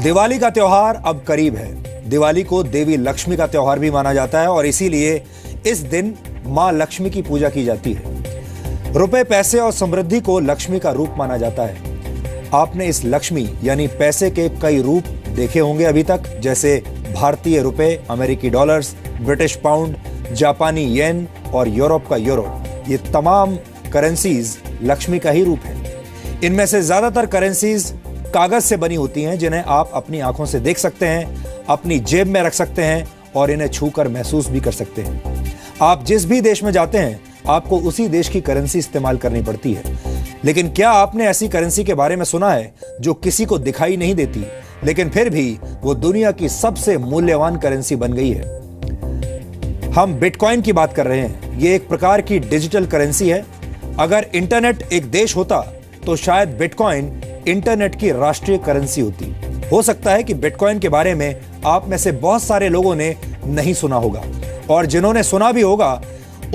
दिवाली का त्योहार अब करीब है। दिवाली को देवी लक्ष्मी का त्योहार भी माना जाता है और इसीलिए इस दिन मां लक्ष्मी की पूजा की जाती है। रुपए, पैसे और समृद्धि को लक्ष्मी का रूप माना जाता है। आपने इस लक्ष्मी यानी पैसे के कई रूप देखे होंगे अभी तक, जैसे भारतीय रुपए, अमेरिकी डॉलर्स, ब्रिटिश पाउंड, जापानी येन और यूरोप का यूरो। ये तमाम करेंसीज लक्ष्मी का ही रूप है। इनमें से ज्यादातर करेंसीज कागज से बनी होती हैं, जिन्हें आप अपनी आंखों से देख सकते हैं, अपनी जेब में रख सकते हैं और इन्हें छूकर महसूस भी कर सकते हैं। आप जिस भी देश में जाते हैं, आपको उसी देश की करेंसी इस्तेमाल करनी पड़ती है। लेकिन क्या आपने ऐसी करेंसी के बारे में सुना है जो किसी को दिखाई नहीं देती, लेकिन फिर भी वो दुनिया की सबसे मूल्यवान करेंसी बन गई है? हम बिटकॉइन की बात कर रहे हैं। ये एक प्रकार की डिजिटल करेंसी है। अगर इंटरनेट एक देश होता तो शायद बिटकॉइन इंटरनेट की राष्ट्रीय करेंसी होती। हो सकता है कि बिटकॉइन के बारे में आप में से बहुत सारे लोगों ने नहीं सुना होगा, और जिन्होंने सुना भी होगा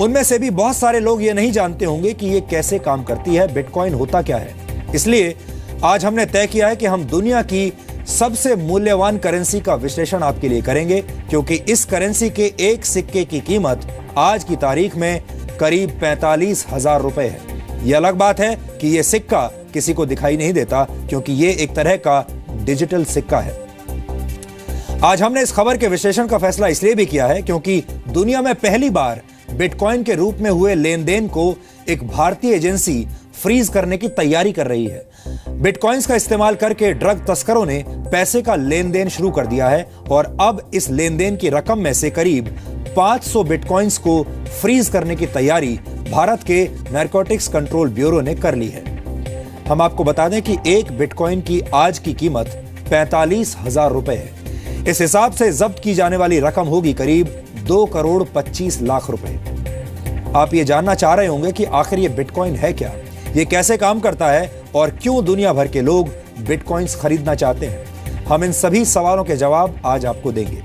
उनमें से भी बहुत सारे लोग ये नहीं जानते होंगे कि ये कैसे काम करती है, बिटकॉइन होता क्या है। इसलिए आज हमने तय किया है कि हम दुनिया की सबसे मूल्यवान करेंसी का विश्लेषण आपके लिए करेंगे, क्योंकि इस करेंसी के एक सिक्के की कीमत आज की तारीख में करीब 45,000 रुपए है। यह अलग बात है कि यह सिक्का किसी को दिखाई नहीं देता, क्योंकि यह एक तरह का डिजिटल सिक्का है। आज हमने इस खबर के विश्लेषण का फैसला इसलिए भी किया है क्योंकि दुनिया में पहली बार बिटकॉइन के रूप में हुए लेन देन को एक भारतीय एजेंसी फ्रीज करने की तैयारी कर रही है। बिटकॉइंस का इस्तेमाल करके ड्रग तस्करों ने पैसे का लेन देन शुरू कर दिया है और अब इस लेन देन की रकम में से करीब 500 बिटकॉइंस को फ्रीज करने की तैयारी भारत के नारकोटिक्स कंट्रोल ब्यूरो ने कर ली है। हम आपको बता दें कि एक बिटकॉइन की आज की कीमत 45,000 रुपए है। इस हिसाब से जब्त की जाने वाली रकम होगी करीब 2 करोड़ 25 लाख रुपए। आप ये जानना चाह रहे होंगे कि आखिर ये बिटकॉइन है क्या, ये कैसे काम करता है और क्यों दुनिया भर के लोग बिटकॉइंस खरीदना चाहते हैं। हम इन सभी सवालों के जवाब आज आपको देंगे।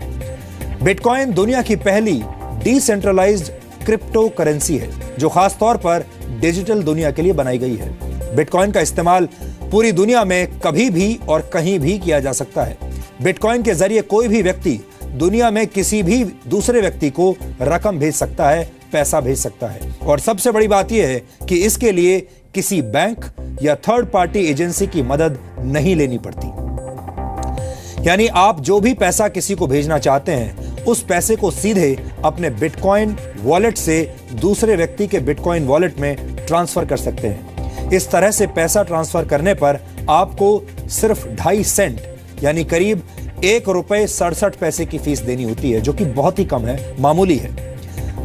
बिटकॉइन दुनिया की पहली डिसेंट्रलाइज्ड क्रिप्टो करेंसी है जो खास तौर पर डिजिटल दुनिया के लिए बनाई गई है। बिटकॉइन का इस्तेमाल पूरी दुनिया में कभी भी और कहीं भी किया जा सकता है। बिटकॉइन के जरिए कोई भी व्यक्ति दुनिया में किसी भी दूसरे व्यक्ति को रकम भेज सकता है, पैसा भेज सकता है। और सबसे बड़ी बात यह है कि इसके लिए किसी बैंक या थर्ड पार्टी एजेंसी की मदद नहीं लेनी पड़ती। यानी आप जो भी पैसा किसी को भेजना चाहते हैं, उस पैसे को सीधे अपने बिटकॉइन वॉलेट से दूसरे व्यक्ति के बिटकॉइन वॉलेट में ट्रांसफर कर सकते हैं। इस तरह से पैसा ट्रांसफर करने पर आपको सिर्फ 2.5 सेंट यानी करीब 1 रुपए 67 पैसे की फीस देनी होती है, जो कि बहुत ही कम है, मामूली है।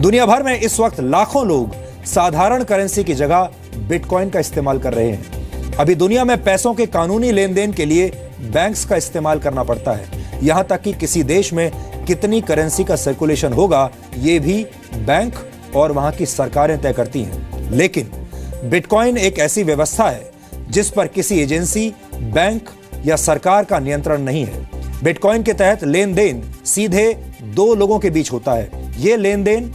दुनिया भर में इस वक्त लाखों लोग साधारण करेंसी की जगह बिटकॉइन का इस्तेमाल कर रहे हैं। अभी दुनिया में पैसों के कानूनी लेन देन के लिए बैंक्स का इस्तेमाल करना पड़ता है। यहां तक कि किसी देश में कितनी करेंसी का सर्कुलेशन होगा, ये भी बैंक और वहां की सरकारें तय करती हैं। लेकिन बिटकॉइन एक ऐसी व्यवस्था है जिस पर किसी एजेंसी, बैंक या सरकार का नियंत्रण नहीं है। बिटकॉइन के तहत लेन देन सीधे 2 लोगों के बीच होता है। यह लेन देन,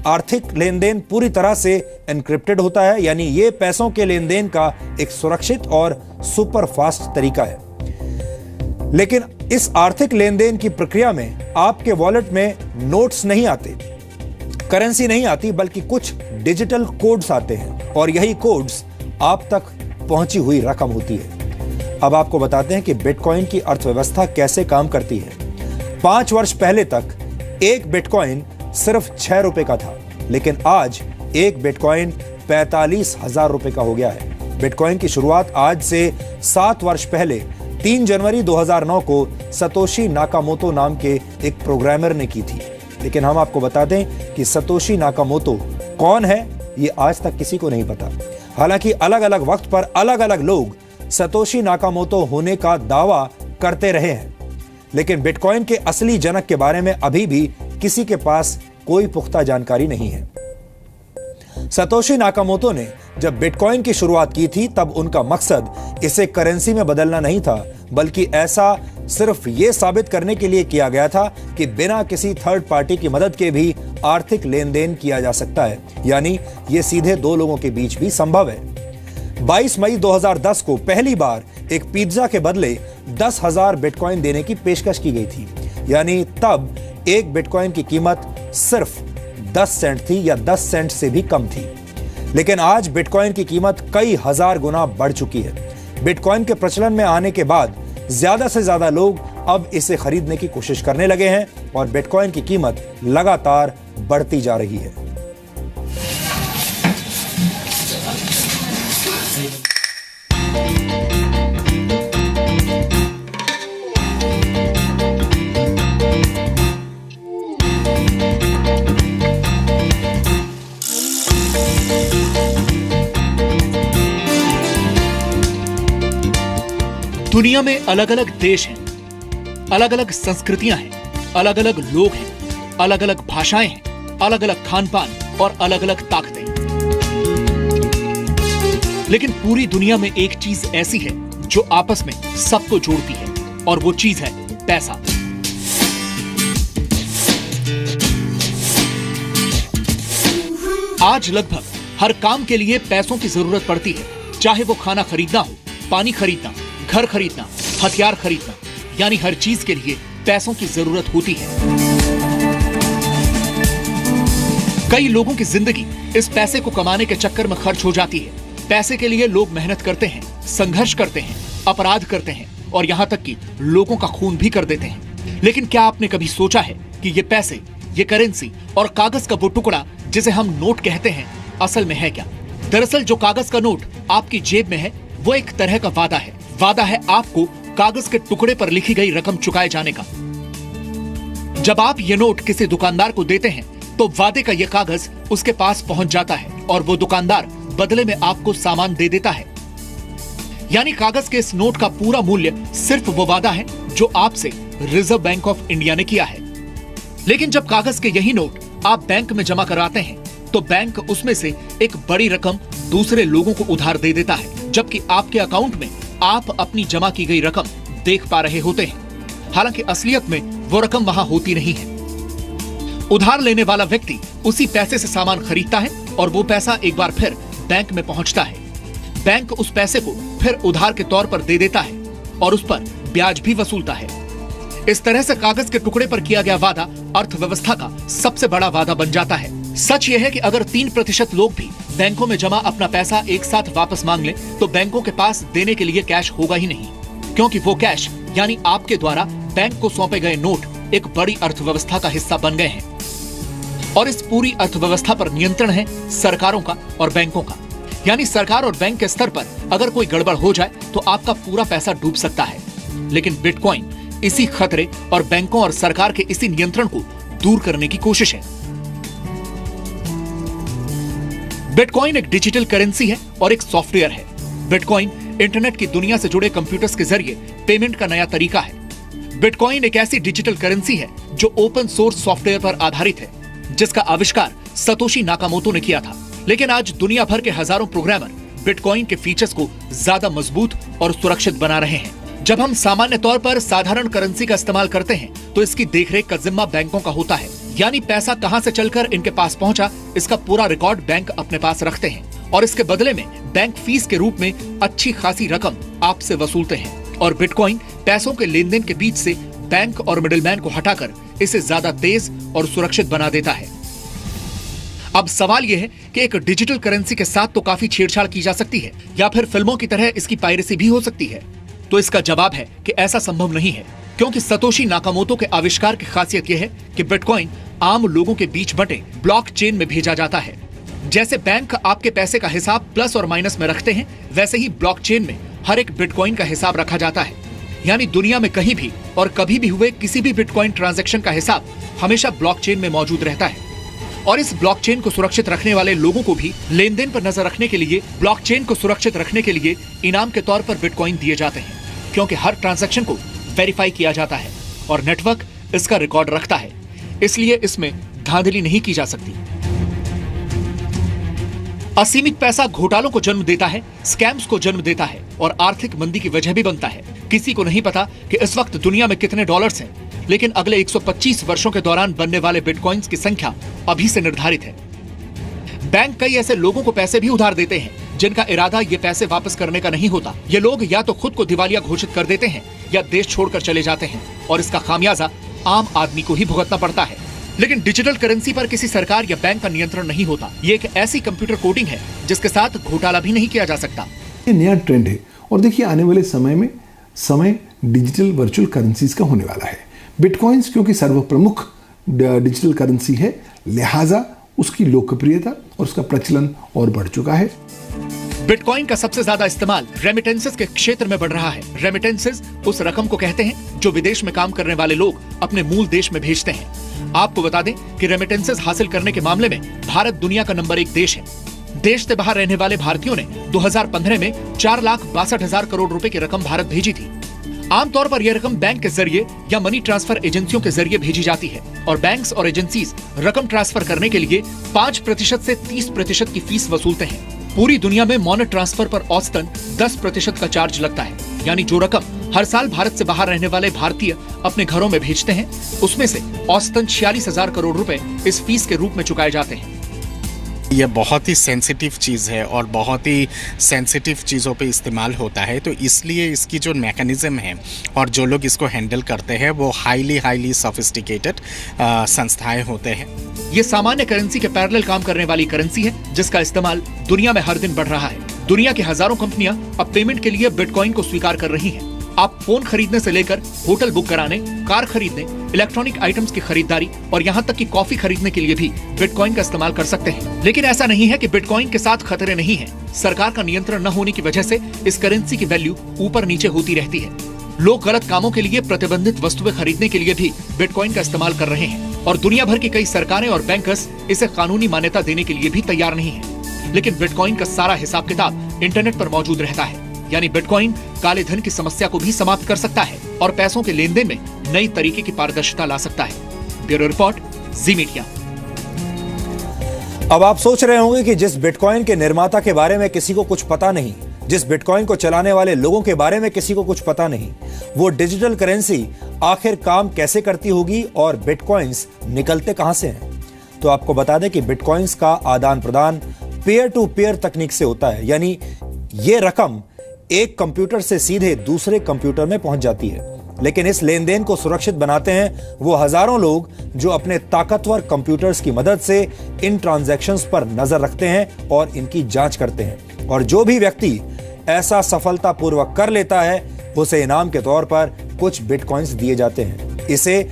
आर्थिक लेन देन, पूरी तरह से एनक्रिप्टेड होता है, यानी यह पैसों के लेन देन का एक सुरक्षित और सुपर फास्ट तरीका है। लेकिन इस आर्थिक लेन देन की प्रक्रिया में आपके वॉलेट में नोट्स नहीं आते, करेंसी नहीं आती, बल्कि कुछ डिजिटल कोड्स आते हैं और यही कोड्स आप तक पहुंची हुई रकम होती है। अब आपको बताते हैं कि बिटकॉइन की अर्थव्यवस्था कैसे काम करती है। 5 वर्ष पहले तक एक बिटकॉइन सिर्फ 6 रुपए का था, लेकिन आज एक बिटकॉइन 45,000 रुपए का हो गया है। बिटकॉइन की शुरुआत आज से 7 वर्ष पहले 3 जनवरी 2009 को सतोशी नाकामोतो नाम के एक प्रोग्रामर ने की थी। लेकिन हम आपको बता दें कि सतोशी नाकामोतो कौन है, ये आज तक किसी को नहीं पता। हालांकि अलग अलग वक्त पर अलग अलग लोग सतोशी नाकामोतो होने का दावा करते रहे हैं, लेकिन बिटकॉइन के असली जनक के बारे में अभी भी किसी के पास कोई पुख्ता जानकारी नहीं है। सतोशी नाकामोतो ने जब बिटकॉइन की शुरुआत की थी, तब उनका मकसद इसे करेंसी में बदलना नहीं था, बल्कि ऐसा सिर्फ ये साबित करने के लिए किया गया था कि बिना किसी थर्ड पार्टी की मदद के भी आर्थिक लेन देन किया जा सकता है, यानी ये सीधे 2 लोगों के बीच भी संभव है। 22 मई 2010 को पहली बार एक पिज्जा के बदले 10,000 बिटकॉइन देने की पेशकश की गई थी। यानी तब एक बिटकॉइन की कीमत सिर्फ 10 सेंट थी या 10 सेंट से भी कम थी। लेकिन आज बिटकॉइन की कीमत कई हजार गुना बढ़ चुकी है। बिटकॉइन के प्रचलन में आने के बाद ज्यादा से ज्यादा लोग अब इसे खरीदने की कोशिश करने लगे हैं और बिटकॉइन की कीमत लगातार बढ़ती जा रही है। दुनिया में अलग अलग देश हैं, अलग अलग संस्कृतियां हैं, अलग अलग लोग हैं, अलग अलग भाषाएं हैं, अलग अलग खान पान और अलग अलग ताकतें। लेकिन पूरी दुनिया में एक चीज ऐसी है जो आपस में सबको जोड़ती है और वो चीज है पैसा। आज लगभग हर काम के लिए पैसों की जरूरत पड़ती है, चाहे वो खाना खरीदना हो, पानी खरीदना, घर खरीदना, हथियार खरीदना, यानी हर चीज के लिए पैसों की जरूरत होती है। कई लोगों की जिंदगी इस पैसे को कमाने के चक्कर में खर्च हो जाती है। पैसे के लिए लोग मेहनत करते हैं, संघर्ष करते हैं, अपराध करते हैं और यहाँ तक कि लोगों का खून भी कर देते हैं। लेकिन क्या आपने कभी सोचा है कि ये पैसे, ये करेंसी और कागज का वो टुकड़ा जिसे हम नोट कहते हैं, असल में है क्या? दरअसल जो कागज का नोट आपकी जेब में है वो एक तरह का वादा है। वादा है आपको कागज के टुकड़े पर लिखी गई रकम चुकाए जाने का। जब आप ये नोट किसी दुकानदार को देते हैं तो वादे का ये कागज उसके पास पहुंच जाता है और वो दुकानदार बदले में आपको सामान दे देता है। यानी कागज के इस नोट का पूरा मूल्य सिर्फ वो वादा है जो आपसे रिजर्व बैंक ऑफ इंडिया ने किया है। लेकिन जब कागज के यही नोट आप बैंक में जमा कराते हैं तो बैंक उसमें से एक बड़ी रकम दूसरे लोगों को उधार दे देता है, जबकि आपके अकाउंट में आप अपनी जमा की गई रकम देख पा रहे होते हैं। हालांकि असलियत में वो रकम वहां होती नहीं है। उधार लेने वाला व्यक्ति उसी पैसे से सामान खरीदता है और वो पैसा एक बार फिर बैंक में पहुंचता है। बैंक उस पैसे को फिर उधार के तौर पर दे देता है और उस पर ब्याज भी वसूलता है। इस तरह से कागज के टुकड़े पर किया गया वादा अर्थव्यवस्था का सबसे बड़ा वादा बन जाता है। सच यह है कि अगर 3% लोग भी बैंकों में जमा अपना पैसा एक साथ वापस मांग लें तो बैंकों के पास देने के लिए कैश होगा ही नहीं, क्योंकि वो कैश यानी आपके द्वारा बैंक को सौंपे गए नोट एक बड़ी अर्थव्यवस्था का हिस्सा बन गए हैं। और इस पूरी अर्थव्यवस्था पर नियंत्रण है सरकारों का और बैंकों का। यानी सरकार और बैंक के स्तर पर अगर कोई गड़बड़ हो जाए तो आपका पूरा पैसा डूब सकता है। लेकिन बिटकॉइन इसी खतरे और बैंकों और सरकार के इसी नियंत्रण को दूर करने की कोशिश है। बिटकॉइन एक डिजिटल करेंसी है और एक सॉफ्टवेयर है। बिटकॉइन इंटरनेट की दुनिया से जुड़े कंप्यूटर्स के जरिए पेमेंट का नया तरीका है। बिटकॉइन एक ऐसी डिजिटल करेंसी है जो ओपन सोर्स सॉफ्टवेयर पर आधारित है, जिसका आविष्कार सतोशी नाकामोटो ने किया था। लेकिन आज दुनिया भर के हजारों प्रोग्रामर बिटकॉइन के फीचर्स को ज्यादा मजबूत और सुरक्षित बना रहे हैं। जब हम सामान्य तौर पर साधारण करेंसी का इस्तेमाल करते हैं तो इसकी देखरेख का जिम्मा बैंकों का होता है। यानी पैसा कहां से चलकर इनके पास पहुंचा, इसका पूरा रिकॉर्ड बैंक अपने पास रखते हैं और इसके बदले में बैंक फीस के रूप में अच्छी खासी रकम आपसे वसूलते हैं। और बिटकॉइन पैसों के लेन देन के बीच से बैंक और मिडिलमैन को हटाकर इसे ज्यादा तेज और सुरक्षित बना देता है। अब सवाल यह है कि एक डिजिटल करेंसी के साथ तो काफी छेड़छाड़ की जा सकती है या फिर फिल्मों की तरह इसकी पायरेसी भी हो सकती है। तो इसका जवाब है कि ऐसा संभव नहीं है, क्योंकि सतोशी नाकामोटो के आविष्कार की खासियत यह है कि बिटकॉइन आम लोगों के बीच बंटे ब्लॉकचेन में भेजा जाता है। जैसे बैंक आपके पैसे का हिसाब प्लस और माइनस में रखते हैं, वैसे ही ब्लॉकचेन में हर एक बिटकॉइन का हिसाब रखा जाता है। यानी दुनिया में कहीं भी और कभी भी हुए किसी भी बिटकॉइन ट्रांजैक्शन का हिसाब हमेशा ब्लॉकचेन में मौजूद रहता है। और इस ब्लॉकचेन को सुरक्षित रखने वाले लोगों को भी लेन देन पर नजर रखने के लिए ब्लॉकचेन को सुरक्षित रखने के लिए इनाम के तौर पर बिटकॉइन दिए जाते हैं, क्योंकि हर ट्रांजैक्शन को वेरीफाई किया जाता है और नेटवर्क इसका रिकॉर्ड रखता है। इसलिए इसमें धांधली नहीं की जा सकती। असीमित पैसा घोटालों को जन्म देता है, स्कैम्स को जन्म देता है और आर्थिक मंदी की वजह भी बनता है। किसी को नहीं पता कि इस वक्त दुनिया में कितने डॉलर्स हैं, लेकिन अगले 125 वर्षों के दौरान बनने वाले बिटकॉइंस की संख्या अभी से निर्धारित है। बैंक कई ऐसे लोगों को पैसे भी उधार देते हैं जिनका इरादा ये पैसे वापस करने का नहीं होता। ये लोग या तो खुद को दिवालिया घोषित कर देते हैं या देश छोड़कर चले जाते हैं और इसका खामियाजा आम आदमी को ही भुगतना पड़ता है। लेकिन डिजिटल करेंसी पर किसी सरकार या बैंक का नियंत्रण नहीं होता। ये एक ऐसी कंप्यूटर कोडिंग है जिसके साथ घोटाला भी नहीं किया जा सकता। ये नया ट्रेंड है और देखिए आने वाले समय डिजिटल वर्चुअल करेंसीज का होने वाला है। बिटकॉइंस क्योंकि सर्वप्रमुख डिजिटल करेंसी है, लिहाजा उसकी लोकप्रियता और उसका प्रचलन और बढ़ चुका है। बिटकॉइन का सबसे ज्यादा इस्तेमाल रेमिटेंसेस के क्षेत्र में बढ़ रहा है। रेमिटेंसेस उस रकम को कहते हैं जो विदेश में काम करने वाले लोग अपने मूल देश में भेजते हैं। आपको बता दें कि रेमिटेंसेस हासिल करने के मामले में भारत दुनिया का नंबर 1 देश है। देश से बाहर रहने वाले भारतीयों ने 2015 में 4,62,000 करोड़ रुपए की रकम भारत भेजी थी। आमतौर पर यह रकम बैंक के जरिए या मनी ट्रांसफर एजेंसियों के जरिए भेजी जाती है और बैंक्स और एजेंसीज रकम ट्रांसफर करने के लिए 5% से 30% की फीस वसूलते हैं। पूरी दुनिया में मनी ट्रांसफर पर औसतन 10% का चार्ज लगता है, यानी जो रकम हर साल भारत से बाहर रहने वाले भारतीय अपने घरों में भेजते हैं उसमें से औसतन 46,000 करोड़ रुपए इस फीस के रूप में चुकाए जाते हैं। यह बहुत ही सेंसिटिव चीज़ है और बहुत ही सेंसिटिव चीज़ों पे इस्तेमाल होता है, तो इसलिए इसकी जो मैकेनिज़्म है और जो लोग इसको हैंडल करते हैं वो हाईली सोफिस्टिकेटेड संस्थाएं होते हैं। ये सामान्य करेंसी के पैरेलल काम करने वाली करेंसी है जिसका इस्तेमाल दुनिया में हर दिन बढ़ रहा है। दुनिया की हजारों कंपनियां अब पेमेंट के लिए बिटकॉइन को स्वीकार कर रही हैं। आप फोन खरीदने से लेकर होटल बुक कराने, कार खरीदने, इलेक्ट्रॉनिक आइटम्स की खरीदारी और यहाँ तक कि कॉफी खरीदने के लिए भी बिटकॉइन का इस्तेमाल कर सकते हैं। लेकिन ऐसा नहीं है कि बिटकॉइन के साथ खतरे नहीं हैं। सरकार का नियंत्रण न होने की वजह से इस करेंसी की वैल्यू ऊपर नीचे होती रहती है। लोग गलत कामों के लिए प्रतिबंधित वस्तुएं खरीदने के लिए भी बिटकॉइन का इस्तेमाल कर रहे हैं और दुनिया भर की कई सरकारें और बैंकर्स इसे कानूनी मान्यता देने के लिए भी तैयार नहीं है। लेकिन बिटकॉइन का सारा हिसाब किताब इंटरनेट पर मौजूद रहता है, यानी बिटकॉइन काले धन की समस्या को भी समाप्त कर सकता है और पैसों के लेन देन में नई तरीके की पारदर्शिता ला सकता है। ब्यूरो रिपोर्ट, जी मीडिया। अब आप सोच रहे होंगे कि जिस बिटकॉइन के निर्माता के बारे में किसी को कुछ पता नहीं, जिस बिटकॉइन को चलाने वाले लोगों के बारे में किसी को कुछ पता नहीं, वो डिजिटल करेंसी आखिर काम कैसे करती होगी और बिटकॉइंस निकलते कहां से हैं। तो आपको बता दें कि बिटकॉइंस का आदान प्रदान पेयर टू पेयर तकनीक से होता है, यानी ये रकम एक कंप्यूटर से सीधे दूसरे कंप्यूटर में पहुंच जाती है। लेकिन इस लेन देन को सुरक्षित बनाते हैं वो हजारों लोग जो अपने ताकतवर कंप्यूटर्स की मदद से इन ट्रांजैक्शंस पर नजर रखते हैं और इनकी जांच करते हैं। और जो भी व्यक्ति ऐसा सफलतापूर्वक कर लेता है उसे इनाम के तौर पर कुछ बिटकॉइंस दिए जाते हैं। इसे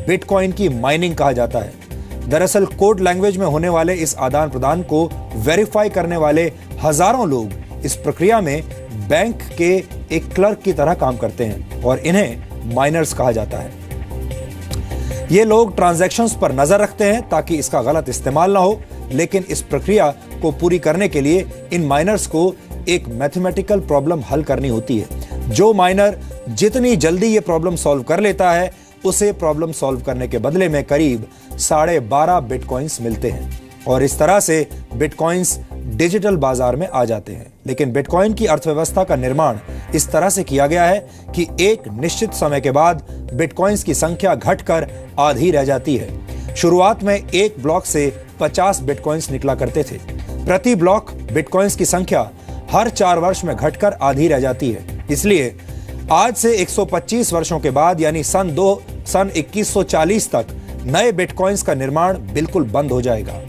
बिटकॉइन की माइनिंग कहा जाता है। दरअसल कोड लैंग्वेज में होने वाले इस आदान प्रदान को वेरीफाई करने वाले हजारों लोग इस प्रक्रिया में बैंक के एक क्लर्क की तरह काम करते हैं और इन्हें माइनर्स कहा जाता है। ये लोग ट्रांजैक्शंस पर नजर रखते हैं ताकि इसका गलत इस्तेमाल ना हो, लेकिन इस प्रक्रिया को पूरी करने के लिए इन माइनर्स को एक मैथमेटिकल प्रॉब्लम हल करनी होती है। जो माइनर जितनी जल्दी ये प्रॉब्लम सॉल्व कर लेता है उसे प्रॉब्लम सॉल्व करने के बदले में करीब 12.5 बिटकॉइंस मिलते हैं और इस तरह से बिटकॉइंस डिजिटल बाजार में आ जाते हैं। लेकिन बिटकॉइन की अर्थव्यवस्था का निर्माण इस तरह से किया गया है कि एक निश्चित समय के बाद बिटकॉइंस की संख्या घटकर आधी रह जाती है। शुरुआत में एक ब्लॉक से 50 बिटकॉइंस निकला करते थे। प्रति ब्लॉक बिटकॉइंस की संख्या हर 4 वर्ष में घटकर आधी रह जाती है। इसलिए आज से 125 वर्षों के बाद यानी सन 2140 तक नए बिटकॉइंस का निर्माण बिल्कुल बंद हो जाएगा।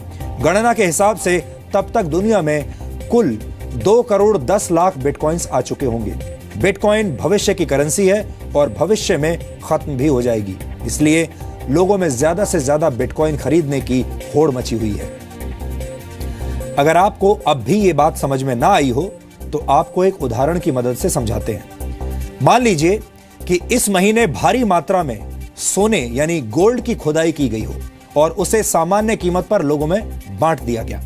गणना के हिसाब से तब तक दुनिया में कुल 2 करोड़ 10 लाख बिटकॉइंस आ चुके होंगे। बिटकॉइन भविष्य की करेंसी है और भविष्य में खत्म भी हो जाएगी। इसलिए लोगों में ज्यादा से ज्यादा बिटकॉइन खरीदने की होड़ मची हुई है। अगर आपको अब भी ये बात समझ में ना आई हो तो आपको एक उदाहरण की मदद से समझाते हैं। मान लीजिए कि इस महीने भारी मात्रा में सोने यानी गोल्ड की खुदाई की गई हो और उसे सामान्य कीमत पर लोगों में बांट दिया गया।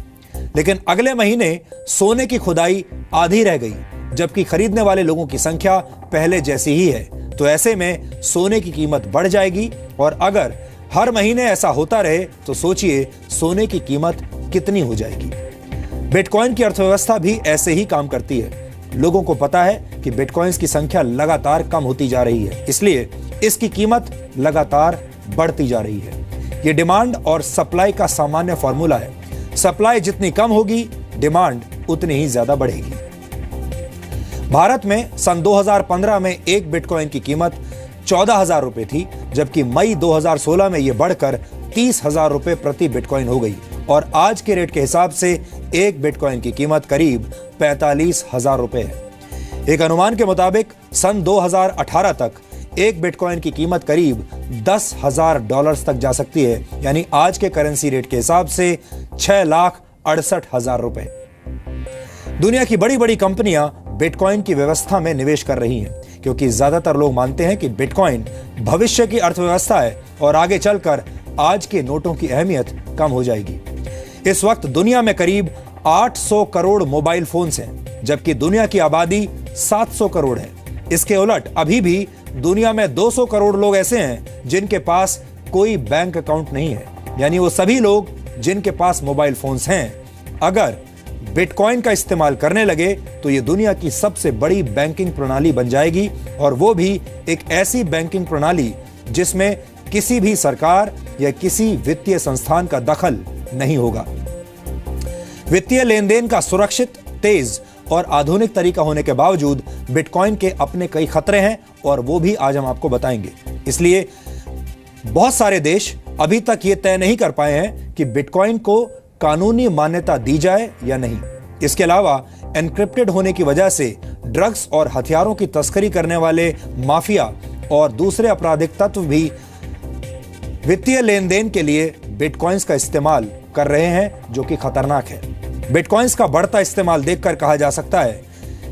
लेकिन अगले महीने सोने की खुदाई आधी रह गई जबकि खरीदने वाले लोगों की संख्या पहले जैसी ही है। तो ऐसे में सोने की कीमत बढ़ जाएगी और अगर हर महीने ऐसा होता रहे तो सोचिए सोने की कीमत कितनी हो जाएगी। बिटकॉइन की अर्थव्यवस्था भी ऐसे ही काम करती है। लोगों को पता है कि बिटकॉइंस की संख्या लगातार कम होती जा रही है, इसलिए इसकी कीमत लगातार बढ़ती जा रही है। यह डिमांड और सप्लाई का सामान्य फॉर्मूला है। सप्लाई जितनी कम होगी डिमांड उतनी ही ज्यादा बढ़ेगी। भारत में सन 2015 में एक बिटकॉइन की कीमत 14,000 रुपए थी, जबकि मई 2016 में यह बढ़कर 30,000 रुपए प्रति बिटकॉइन हो गई और आज के रेट के हिसाब से एक बिटकॉइन की कीमत करीब 45,000 रुपए है। एक अनुमान के मुताबिक सन 2018 तक एक बिटकॉइन की कीमत करीब $10,000 तक जा सकती है, यानी आज के करेंसी रेट के हिसाब से 6,68,000 रुपए। दुनिया की बड़ी बड़ी कंपनियां बिटकॉइन की व्यवस्था में निवेश कर रही हैं, क्योंकि ज्यादातर लोग मानते हैं कि बिटकॉइन भविष्य की अर्थव्यवस्था है और आगे चलकर आज के नोटों की अहमियत कम हो जाएगी। इस वक्त दुनिया में करीब 800 करोड़ मोबाइल फोन्स हैं, जबकि दुनिया की आबादी 700 करोड़ है। इसके उलट अभी भी दुनिया में 200 करोड़ लोग ऐसे हैं जिनके पास कोई बैंक अकाउंट नहीं है, यानी वो सभी लोग जिनके पास मोबाइल फोन्स हैं अगर बिटकॉइन का इस्तेमाल करने लगे तो ये दुनिया की सबसे बड़ी बैंकिंग प्रणाली बन जाएगी, और वो भी एक ऐसी बैंकिंग प्रणाली जिसमें किसी भी सरकार या किसी वित्तीय संस्थान का दखल नहीं होगा। वित्तीय लेन देन का सुरक्षित, तेज और आधुनिक तरीका होने के बावजूद बिटकॉइन के अपने कई खतरे हैं और वो भी आज हम आपको बताएंगे। इसलिए बहुत सारे देश अभी तक ये तय नहीं कर पाए हैं कि बिटकॉइन को कानूनी मान्यता दी जाए या नहीं। इसके अलावा एनक्रिप्टेड होने की वजह से ड्रग्स और हथियारों की तस्करी करने वाले माफिया और दूसरे आपराधिक तत्व भी वित्तीय लेन देन के लिए बिटकॉइंस का इस्तेमाल कर रहे हैं, जो कि खतरनाक है। बिटकॉइंस का बढ़ता इस्तेमाल देखकर कहा जा सकता है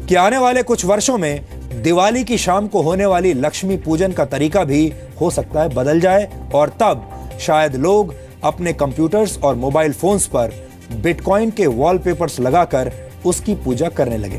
कि आने वाले कुछ वर्षों में दिवाली की शाम को होने वाली लक्ष्मी पूजन का तरीका भी हो सकता है बदल जाए, और तब शायद लोग अपने कंप्यूटर्स और मोबाइल फोन्स पर बिटकॉइन के वॉलपेपर्स लगाकर उसकी पूजा करने लगे।